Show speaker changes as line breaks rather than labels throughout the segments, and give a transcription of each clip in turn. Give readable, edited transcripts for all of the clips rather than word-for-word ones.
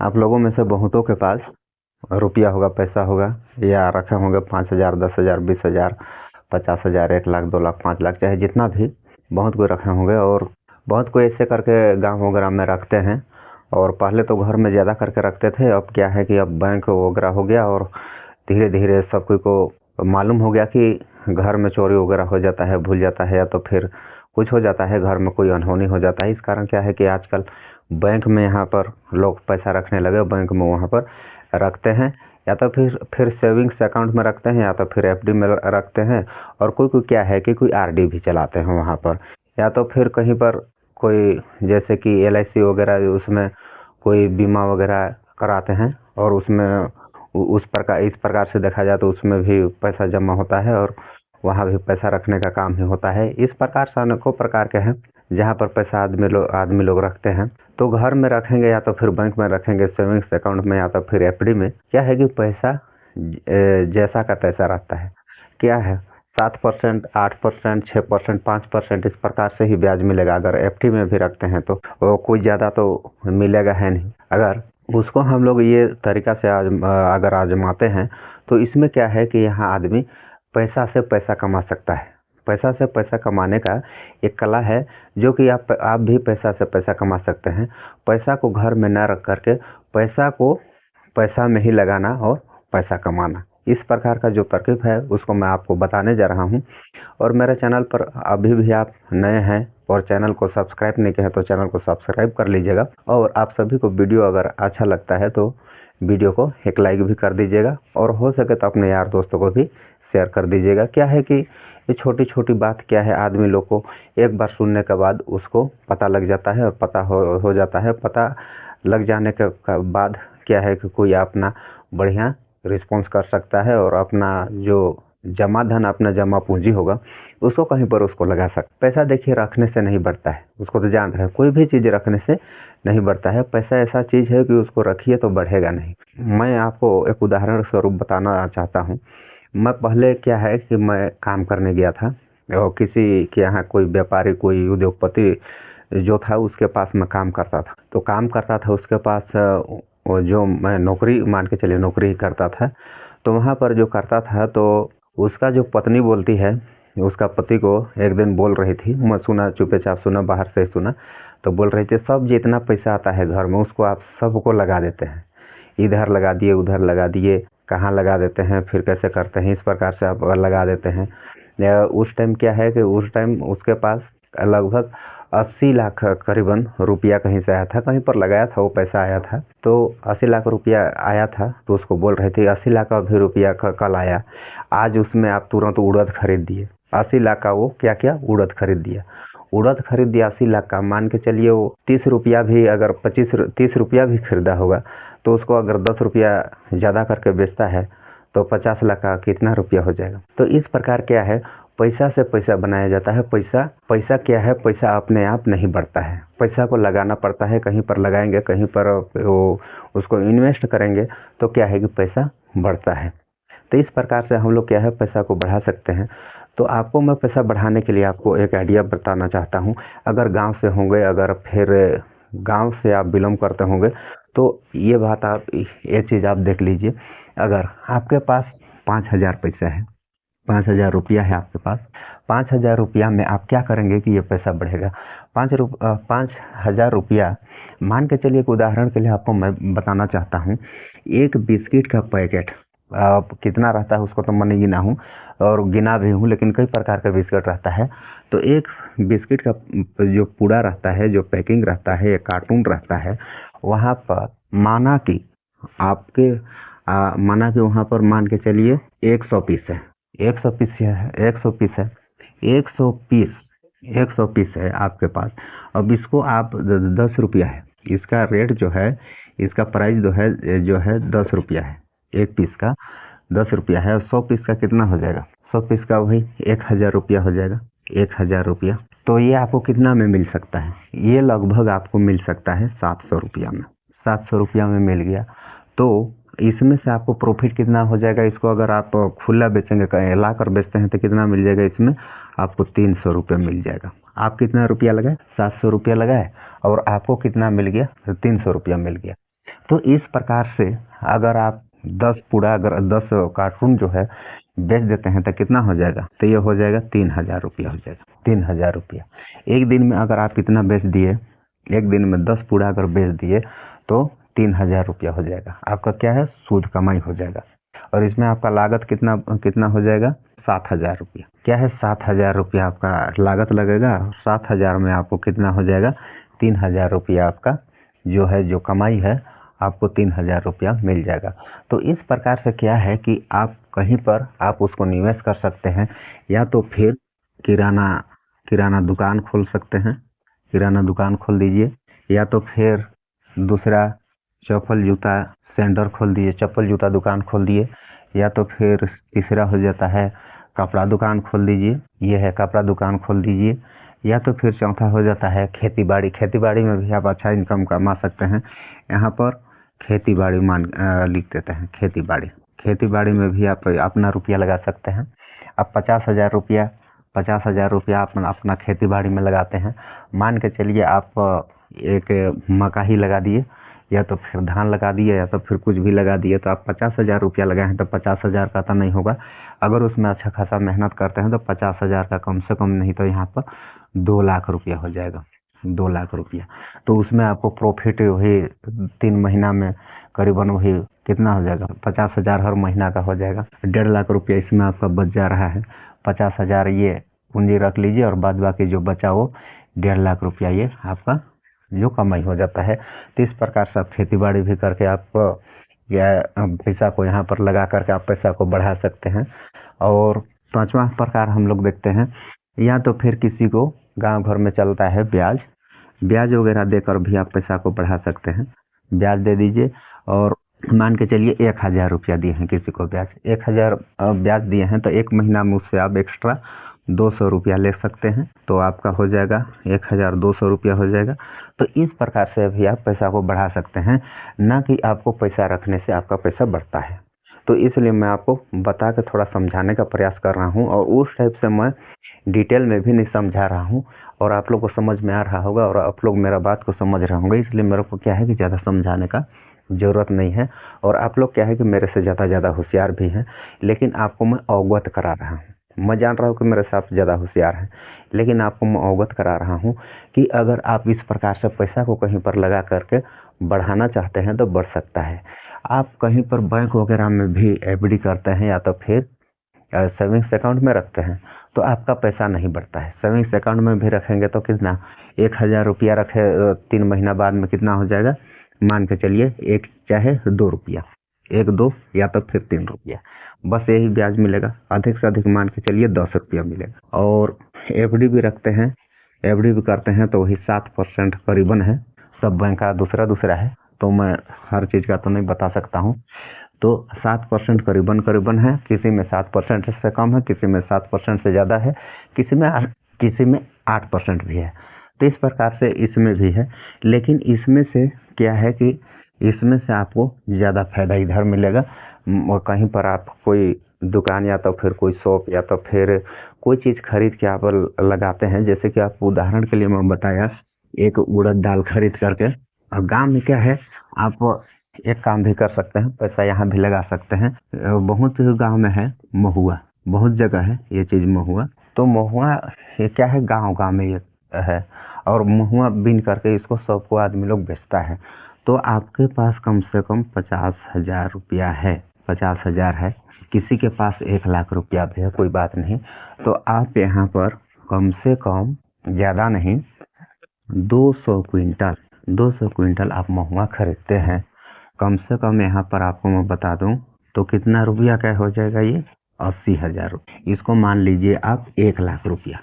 आप लोगों में से बहुतों के पास रुपया होगा, पैसा होगा, या रखे होंगे 5,000, 10,000, 20,000, 50,000, 1 लाख, 2 लाख, 5 लाख, चाहे जितना भी, बहुत कोई रखे होंगे। और बहुत कोई ऐसे करके गांव वगैरह में रखते हैं। और पहले तो घर में ज़्यादा करके रखते थे, अब क्या है कि अब बैंक वगैरह हो गया और धीरे धीरे सब कोई को मालूम हो गया कि घर में चोरी वगैरह हो जाता है, भूल जाता है, या तो फिर कुछ हो जाता है, घर में कोई अनहोनी हो जाता है। इस कारण क्या है कि आजकल बैंक में यहाँ पर लोग पैसा रखने लगे, बैंक में वहाँ पर रखते हैं, या तो फिर सेविंग्स अकाउंट में रखते हैं, या तो फिर एफडी में रखते हैं। और कोई कोई क्या है कि कोई आरडी भी चलाते हैं वहाँ पर, या तो फिर कहीं पर कोई जैसे कि एलआईसी वगैरह, उसमें कोई बीमा वगैरह कराते हैं, और उसमें इस प्रकार से देखा जाए तो उसमें भी पैसा जमा होता है और वहाँ भी पैसा रखने का काम ही होता है। इस प्रकार से अनेकों प्रकार के हैं जहाँ पर पैसा आदमी लोग रखते हैं। तो घर में रखेंगे या तो फिर बैंक में रखेंगे, सेविंग्स अकाउंट में, या तो फिर एफडी में, क्या है कि पैसा जैसा का तैसा रहता है। क्या है, 7%, 8%, 6%, 5%, इस प्रकार से ही ब्याज मिलेगा। अगर एफडी में भी रखते हैं तो वो कोई ज़्यादा तो मिलेगा है नहीं। अगर उसको हम लोग ये तरीका से अगर आजमाते हैं तो इसमें क्या है कि यहाँ आदमी पैसा से पैसा कमा सकता है। पैसा से पैसा कमाने का एक कला है, जो कि आप भी पैसा से पैसा कमा सकते हैं। पैसा को घर में न रख करके पैसा को पैसा में ही लगाना और पैसा कमाना, इस प्रकार का जो तरकीब है उसको मैं आपको बताने जा रहा हूँ। और मेरे चैनल पर अभी भी आप नए हैं और चैनल को सब्सक्राइब नहीं किया है तो चैनल को सब्सक्राइब कर लीजिएगा। और आप सभी को वीडियो अगर अच्छा लगता है तो वीडियो को एक लाइक भी कर दीजिएगा, और हो सके तो अपने यार दोस्तों को भी शेयर कर दीजिएगा। क्या है कि ये छोटी छोटी बात क्या है, आदमी लोग को एक बार सुनने के बाद उसको पता लग जाता है, और पता हो जाता है। पता लग जाने के बाद क्या है कि कोई अपना बढ़िया रिस्पॉन्स कर सकता है, और अपना जो जमा धन, अपना जमा पूंजी होगा, उसको कहीं पर उसको लगा सकता। पैसा देखिए रखने से नहीं बढ़ता है, उसको तो जान रहे हैं, कोई भी चीज़ रखने से नहीं बढ़ता है। पैसा ऐसा चीज़ है कि उसको रखिए तो बढ़ेगा नहीं। मैं आपको एक उदाहरण स्वरूप बताना चाहता हूँ। मैं पहले क्या है कि मैं काम करने गया था, और किसी के यहाँ कोई व्यापारी, कोई उद्योगपति जो था उसके पास मैं काम करता था। तो काम करता था उसके पास, जो मैं नौकरी मान के चलिए नौकरी ही करता था। तो वहाँ पर जो करता था तो उसका जो पत्नी बोलती है, उसका पति को एक दिन बोल रही थी, मैं सुना, चुपचाप सुना, बाहर से ही सुना। तो बोल रही थी, सब जितना पैसा आता है घर में उसको आप सबको लगा देते हैं, इधर लगा दिए, उधर लगा दिए, कहाँ लगा देते हैं, फिर कैसे करते हैं, इस प्रकार से आप लगा देते हैं। उस टाइम क्या है कि उस टाइम उसके पास लगभग 80 लाख करीबन रुपया कहीं से आया था, कहीं पर लगाया था, वो पैसा आया था। तो 80 लाख रुपया आया था। तो उसको बोल रहे थे 80 लाख का भी रुपया कल आया, आज उसमें आप तुरंत उड़द खरीद दिए। 80 लाख का वो क्या क्या उड़द खरीद दिया। उड़द खरीद दिया 80 लाख का, मान के चलिए वो 30 रुपया भी, अगर 30 रुपया भी खरीदा होगा तो उसको अगर 10 रुपया ज़्यादा करके बेचता है तो 50 लाख का कितना रुपया हो जाएगा। तो इस प्रकार क्या है, पैसा से पैसा बनाया जाता है। पैसा क्या है, पैसा अपने आप नहीं बढ़ता है, पैसा को लगाना पड़ता है। कहीं पर लगाएंगे, कहीं पर वो उसको इन्वेस्ट करेंगे तो क्या है कि पैसा बढ़ता है। तो इस प्रकार से हम लोग क्या है, पैसा को बढ़ा सकते हैं। तो आपको मैं पैसा बढ़ाने के लिए आपको एक आइडिया बताना चाहता हूँ। अगर गांव से होंगे, अगर फिर गांव से आप बिलोंग करते होंगे तो ये बात आप, ये चीज़ आप देख लीजिए। अगर आपके पास 5,000 पैसा है, 5,000 रुपया है आपके पास, 5,000 रुपया में आप क्या करेंगे कि ये पैसा बढ़ेगा। 5,000 रुपया मान के चलिए, एक उदाहरण के लिए आपको मैं बताना चाहता हूँ। एक बिस्किट का पैकेट कितना रहता है उसको तो मैं नहीं गिना हूँ, और गिना भी हूँ, लेकिन कई प्रकार का बिस्किट रहता है। तो एक बिस्किट का जो पूड़ा रहता है, जो पैकिंग रहता है, एक कार्टून रहता है, वहाँ पर माना कि आपके माना कि वहाँ पर मान के चलिए 100 पीस है, 100 पीस है, 100 पीस है, 100 पीस है आपके पास। अब इसको आप 10 रुपया है इसका रेट जो है, इसका प्राइस जो है 10 रुपया है। एक पीस का 10 रुपया है, और 100 पीस का कितना हो जाएगा, 100 पीस का वही 1,000 रुपया हो जाएगा, 1,000 रुपया। तो ये आपको कितना में मिल सकता है, ये लगभग आपको मिल सकता है 700 रुपया में। 700 रुपया में मिल गया तो इसमें से आपको प्रॉफिट कितना हो जाएगा। इसको अगर आप खुला बेचेंगे, कहीं ला कर बेचते हैं तो कितना मिल जाएगा, इसमें आपको 300 रुपये मिल जाएगा। आप कितना रुपया लगाए, 700 रुपया लगाए, और आपको कितना मिल गया, 300 रुपया मिल गया। तो इस प्रकार से अगर आप 10 कार्टून जो है बेच देते हैं तो कितना हो जाएगा, तो ये हो जाएगा 3000 रुपया हो जाएगा, 3000 रुपया। एक दिन में अगर आप इतना बेच दिए, एक दिन में 10 पूड़ा अगर बेच दिए तो 3000 रुपया हो जाएगा। आपका क्या है, सूद कमाई हो जाएगा। और इसमें आपका लागत कितना कितना हो जाएगा, 7000 रुपया। क्या है, 7000 रुपया आपका लागत लगेगा। 7000 में आपको कितना हो जाएगा, 3000 रुपया आपका जो है, जो कमाई है आपको 3000 रुपया मिल जाएगा। तो इस प्रकार से क्या है कि आप कहीं पर आप उसको निवेश कर सकते हैं, या तो फिर किराना दुकान खोल सकते हैं, किराना दुकान खोल दीजिए, या तो फिर दूसरा चप्पल जूता सेंटर खोल दीजिए, चप्पल जूता दुकान खोल दिए, या तो फिर तीसरा हो जाता है कपड़ा दुकान खोल दीजिए, ये है कपड़ा दुकान खोल दीजिए, या तो फिर चौथा हो जाता है खेती बाड़ी में भी आप अच्छा इनकम कमा सकते हैं। यहाँ पर खेती बाड़ी लिख देते हैं, खेती बाड़ी में भी आप अपना रुपया लगा सकते हैं। अब 50,000 रुपया अपना खेती बाड़ी में लगाते हैं। मान के चलिए आप एक मक्का ही लगा दिए, या तो फिर धान लगा दिए, या तो फिर कुछ भी लगा दिए, तो आप 50,000 रुपया लगाए हैं तो 50,000 का तो नहीं होगा। अगर उसमें अच्छा खासा मेहनत करते हैं तो 50,000 का कम से कम नहीं तो यहाँ पर 2 लाख रुपया हो जाएगा, 2 लाख रुपया। तो उसमें आपको प्रॉफिट वही 3 महीना में करीबन वही कितना हो जाएगा, 50,000 हर महीना का हो जाएगा। 1.5 लाख रुपया इसमें आपका बच जा रहा है। 50,000 ये पूंजी रख लीजिए, और बाद बाकी जो बचा वो 1.5 लाख रुपया ये आपका जो कमाई हो जाता है। तो इस प्रकार से आप खेती बाड़ी भी करके आप या पैसा को यहाँ पर लगा करके आप पैसा को बढ़ा सकते हैं। और 5वां प्रकार हम लोग देखते हैं, या तो फिर किसी को गांव घर में चलता है ब्याज वगैरह देकर भी आप पैसा को बढ़ा सकते हैं। ब्याज दे दीजिए, और मान के चलिए 1000 रुपया दिए हैं किसी को ब्याज, 1000 ब्याज दिए हैं, तो एक महीना में उससे आप एक्स्ट्रा 200 रुपया ले सकते हैं, तो आपका हो जाएगा 1200 रुपया हो जाएगा। तो इस प्रकार से भी आप पैसा को बढ़ा सकते हैं, ना कि आपको पैसा रखने से आपका पैसा बढ़ता है। तो इसलिए मैं आपको बता के थोड़ा समझाने का प्रयास कर रहा हूँ, और उस टाइप से मैं डिटेल में भी नहीं समझा रहा हूँ, और आप लोग को समझ में आ रहा होगा, और आप लोग मेरा बात को समझ रहे होंगे। इसलिए मेरे को क्या है कि ज़्यादा समझाने का ज़रूरत नहीं है, और आप लोग क्या है कि मेरे से ज़्यादा होशियार भी हैं, लेकिन आपको मैं अवगत करा रहा हूँ। मैं जान रहा हूँ कि मेरे से आप ज़्यादा होशियार हैं, लेकिन आपको मैं अवगत करा रहा हूँ कि अगर आप इस प्रकार से पैसा को कहीं पर लगा करके बढ़ाना चाहते हैं तो बढ़ सकता है। आप कहीं पर बैंक वगैरह में भी एफडी करते हैं, या तो फिर सेविंग्स अकाउंट में रखते हैं, तो आपका पैसा नहीं बढ़ता है। सेविंग्स अकाउंट में भी रखेंगे तो कितना, 1000 रुपया रखे, 3 महीना बाद में कितना हो जाएगा, मान के चलिए एक चाहे 2 रुपया, 1-2 या तो फिर 3 रुपया, बस यही ब्याज मिलेगा। अधिक से अधिक मान के चलिए 10 रुपया मिलेगा। और एफडी भी रखते हैं, एफडी भी करते हैं, तो वही 7% करीबन है। सब बैंक का दूसरा है, तो मैं हर चीज़ का तो नहीं बता सकता हूँ। तो 7% करीबन है, किसी में 7% से कम है, किसी में 7% से ज़्यादा है, किसी में 8% भी है। तो इस प्रकार से इसमें भी है, लेकिन इसमें से क्या है कि इसमें से आपको ज़्यादा फायदा इधर मिलेगा। और कहीं पर आप कोई दुकान, या तो फिर कोई शॉप, या तो फिर कोई चीज़ खरीद के आप लगाते हैं, जैसे कि आप उदाहरण के लिए मैं बताया, एक उड़द दाल खरीद करके, और गाँव में क्या है, आप एक काम भी कर सकते हैं, पैसा यहाँ भी लगा सकते हैं। बहुत गांव में है महुआ, बहुत जगह है ये चीज़ महुआ। तो महुआ ये क्या है, गांव में ये है, और महुआ बीन करके इसको सबको आदमी लोग बेचता है। तो आपके पास कम से कम 50,000 रुपया है, 50,000 है, किसी के पास 1 लाख रुपया भी है, कोई बात नहीं। तो आप यहाँ पर कम से कम, ज़्यादा नहीं, 200 क्विंटल आप महुआ खरीदते हैं। कम से कम यहाँ पर आपको मैं बता दूं तो कितना रुपया का हो जाएगा, ये 80,000 रुपये। इसको मान लीजिए आप 1 लाख रुपया,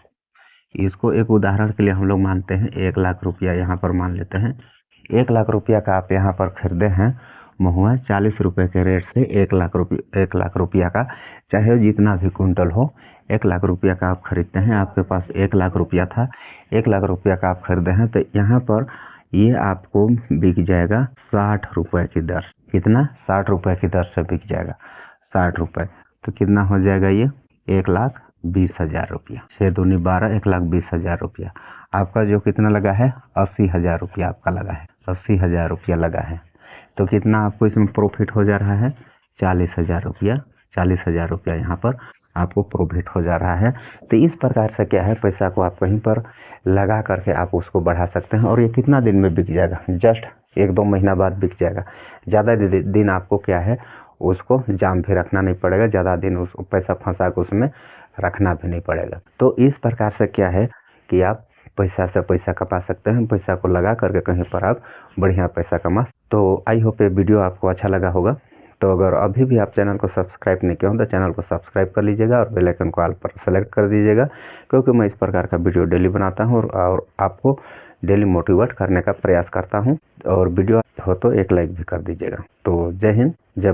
इसको एक उदाहरण के लिए हम लोग मानते हैं 1 लाख रुपया यहाँ पर मान लेते हैं। 1 लाख रुपया का आप यहाँ पर खरीदे हैं महुआ, 40 रुपये के रेट से 1 लाख रुपया का, चाहे जितना भी कुंटल हो, 1 लाख रुपया का आप खरीदते हैं। आपके पास 1 लाख रुपया था, 1 लाख रुपया का आप खरीदे हैं, तो यहाँ पर ये आपको बिक जाएगा 60 रुपये की दर। कितना, 60 रुपये की दर से बिक जाएगा, 60 रुपये। तो कितना हो जाएगा ये, 1,20,000 रुपया। 6 दूनी 12, 1,20,000 रुपया। आपका जो कितना लगा है, 80,000 रुपया आपका लगा है, 80,000 रुपया लगा है। तो कितना आपको इसमें प्रॉफिट हो जा रहा है, 40,000 रुपया। 40,000 रुपया यहाँ पर आपको प्रॉफिट हो जा रहा है। तो इस प्रकार से क्या है, पैसा को आप कहीं पर लगा करके आप उसको बढ़ा सकते हैं। और ये कितना दिन में बिक जाएगा, जस्ट 1-2 महीना बाद बिक जाएगा। ज़्यादा दिन आपको क्या है उसको जाम भी रखना नहीं पड़ेगा, ज़्यादा दिन उस पैसा फंसा के उसमें रखना भी नहीं पड़ेगा। तो इस प्रकार से क्या है कि आप पैसा से पैसा कमा सकते हैं, पैसा को लगा करके कहीं पर आप बढ़िया पैसा कमा। तो आई होप ये वीडियो आपको अच्छा लगा होगा। तो अगर अभी भी आप चैनल को सब्सक्राइब नहीं किया हो तो चैनल को सब्सक्राइब कर लीजिएगा और बेल आइकन को ऑल पर सेलेक्ट कर दीजिएगा, क्योंकि मैं इस प्रकार का वीडियो डेली बनाता हूँ और आपको डेली मोटिवेट करने का प्रयास करता हूँ। और वीडियो हो तो एक लाइक भी कर दीजिएगा। तो जय हिंद, जय